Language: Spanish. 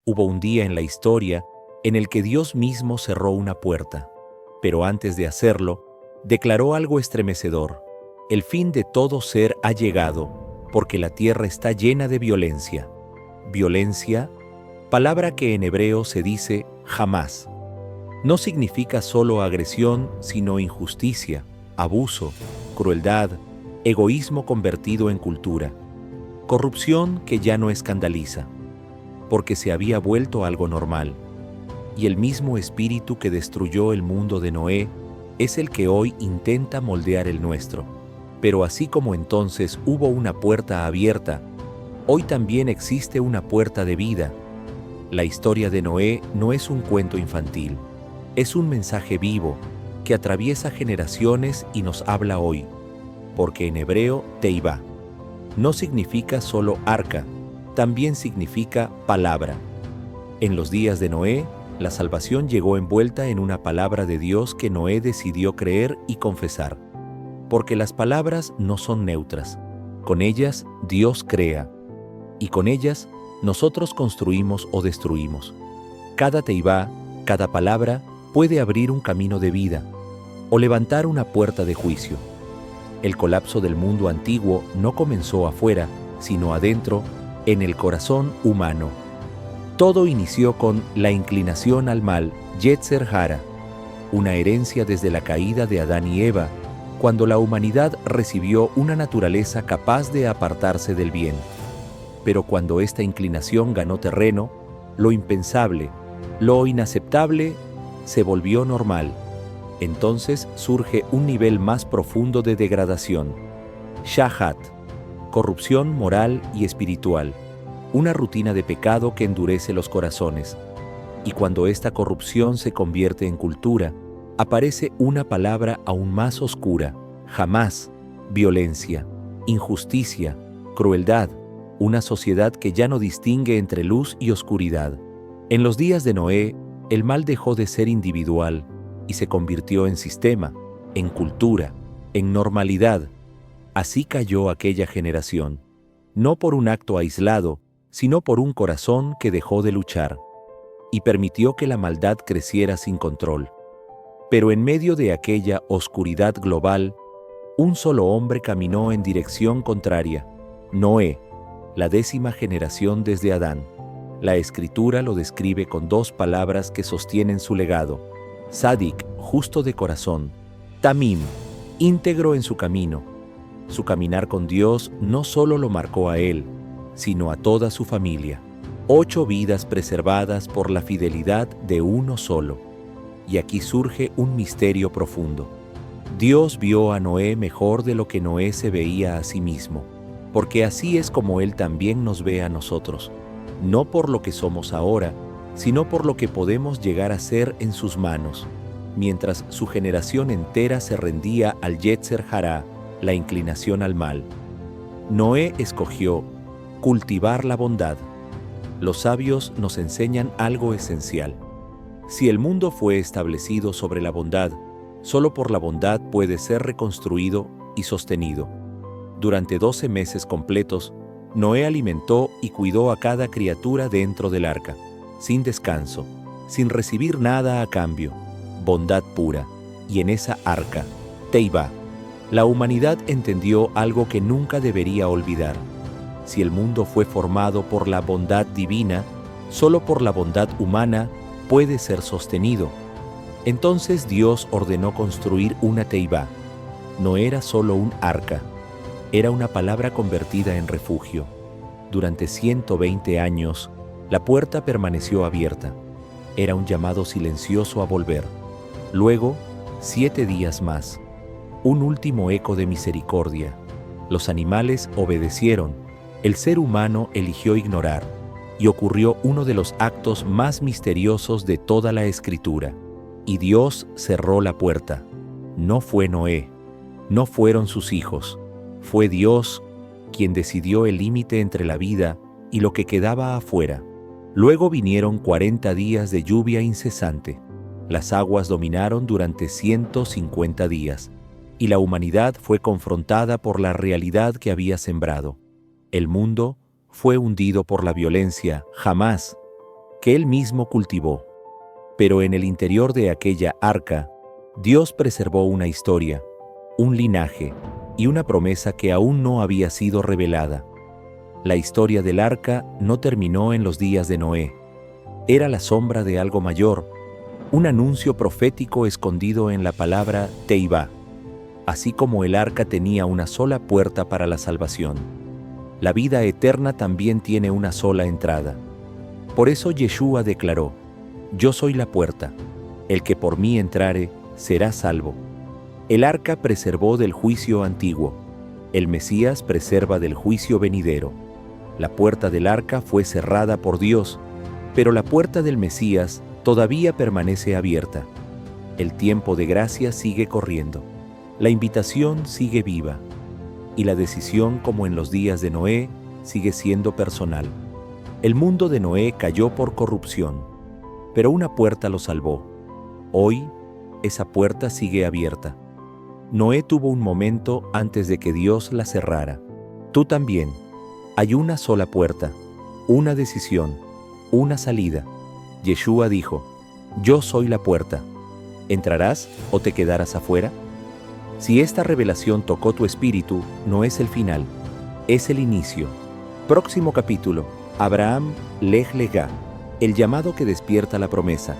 hubo un día en la historia en el que Dios mismo cerró una puerta, pero antes de hacerlo, declaró algo estremecedor: el fin de todo ser ha llegado, porque la tierra está llena de violencia. Violencia, palabra que en hebreo se dice jamás. No significa solo agresión, sino injusticia, abuso, crueldad, egoísmo convertido en cultura, corrupción que ya no escandaliza, porque se había vuelto algo normal. Y el mismo espíritu que destruyó el mundo de Noé es el que hoy intenta moldear el nuestro. Pero así como entonces hubo una puerta abierta, hoy también existe una puerta de vida. La historia de Noé no es un cuento infantil, es un mensaje vivo que atraviesa generaciones y nos habla hoy, porque en hebreo teibá no significa solo arca, también significa palabra. En los días de Noé, la salvación llegó envuelta en una palabra de Dios que Noé decidió creer y confesar, porque las palabras no son neutras. Con ellas Dios crea, y con ellas nosotros construimos o destruimos. Cada teibá, cada palabra, puede abrir un camino de vida o levantar una puerta de juicio. El colapso del mundo antiguo no comenzó afuera, sino adentro, en el corazón humano. Todo inició con la inclinación al mal, Yetzer Hara, una herencia desde la caída de Adán y Eva, cuando la humanidad recibió una naturaleza capaz de apartarse del bien. Pero cuando esta inclinación ganó terreno, lo impensable, lo inaceptable, se volvió normal. Entonces surge un nivel más profundo de degradación. Shahat, corrupción moral y espiritual, una rutina de pecado que endurece los corazones. Y cuando esta corrupción se convierte en cultura, aparece una palabra aún más oscura: jamás, violencia, injusticia, crueldad, una sociedad que ya no distingue entre luz y oscuridad. En los días de Noé, el mal dejó de ser individual y se convirtió en sistema, en cultura, en normalidad. Así cayó aquella generación, no por un acto aislado, sino por un corazón que dejó de luchar y permitió que la maldad creciera sin control. Pero en medio de aquella oscuridad global, un solo hombre caminó en dirección contraria: Noé, la 10ª generación desde Adán. La Escritura lo describe con 2 palabras que sostienen su legado: Sadik, justo de corazón; Tamim, íntegro en su camino. Su caminar con Dios no solo lo marcó a él, sino a toda su familia. 8 vidas preservadas por la fidelidad de uno solo. Y aquí surge un misterio profundo. Dios vio a Noé mejor de lo que Noé se veía a sí mismo, porque así es como Él también nos ve a nosotros, no por lo que somos ahora, sino por lo que podemos llegar a ser en sus manos. Mientras su generación entera se rendía al Yetzer Hara, la inclinación al mal, Noé escogió cultivar la bondad. Los sabios nos enseñan algo esencial. Si el mundo fue establecido sobre la bondad, solo por la bondad puede ser reconstruido y sostenido. Durante 12 meses completos, Noé alimentó y cuidó a cada criatura dentro del arca, sin descanso, sin recibir nada a cambio, bondad pura. Y en esa arca, Teibá, la humanidad entendió algo que nunca debería olvidar. Si el mundo fue formado por la bondad divina, solo por la bondad humana puede ser sostenido. Entonces Dios ordenó construir una Teibá. No era solo un arca, era una palabra convertida en refugio. Durante 120 años, la puerta permaneció abierta. Era un llamado silencioso a volver. Luego, 7 días más. Un último eco de misericordia. Los animales obedecieron. El ser humano eligió ignorar. Y ocurrió uno de los actos más misteriosos de toda la Escritura. Y Dios cerró la puerta. No fue Noé. No fueron sus hijos. Fue Dios quien decidió el límite entre la vida y lo que quedaba afuera. Luego vinieron 40 días de lluvia incesante. Las aguas dominaron durante 150 días, y la humanidad fue confrontada por la realidad que había sembrado. El mundo fue hundido por la violencia, jamás, que él mismo cultivó. Pero en el interior de aquella arca, Dios preservó una historia, un linaje y una promesa que aún no había sido revelada. La historia del arca no terminó en los días de Noé. Era la sombra de algo mayor, un anuncio profético escondido en la palabra Teibá. Así como el arca tenía una sola puerta para la salvación, la vida eterna también tiene una sola entrada. Por eso Yeshua declaró: Yo soy la puerta, el que por mí entrare será salvo. El arca preservó del juicio antiguo, el Mesías preserva del juicio venidero. La puerta del arca fue cerrada por Dios, pero la puerta del Mesías todavía permanece abierta. El tiempo de gracia sigue corriendo, la invitación sigue viva, y la decisión, como en los días de Noé, sigue siendo personal. El mundo de Noé cayó por corrupción, pero una puerta lo salvó. Hoy, esa puerta sigue abierta. Noé tuvo un momento antes de que Dios la cerrara. Tú también. Hay una sola puerta, una decisión, una salida. Yeshua dijo: Yo soy la puerta. ¿Entrarás o te quedarás afuera? Si esta revelación tocó tu espíritu, no es el final, es el inicio. Próximo capítulo: Abraham Lech Legá, el llamado que despierta la promesa.